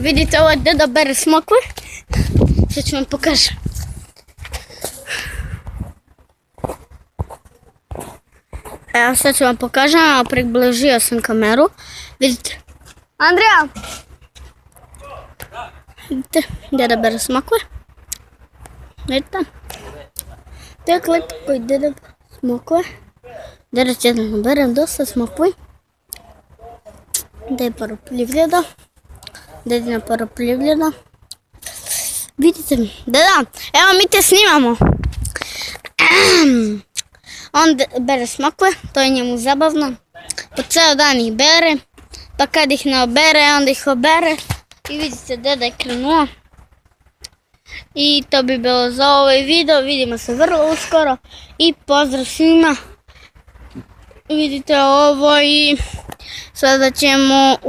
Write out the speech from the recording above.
Vidite, ovo je deda bere smokve. Sad ću vam pokažem. Evo sad ću vam pokažem, a približio sam kameru. Vidite. Andrija! Vidite, deda bere smokve. Vidite. To je klip koji deda bere smokve. Deda će da naberem dosta smokvi. Da je poljoprivreda. Dedina poljoprivreda. Vidite mi, deda, evo mi te snimamo. On bere smokve, to je njemu zabavno. Po ceo dan ih bere, pa kad ih ne obere, onda ih obere. I vidite, deda je krenuo. I to bi bilo za ovaj video, vidimo se vrlo uskoro. I pozdrav svima. Vidite ovo i sada ćemo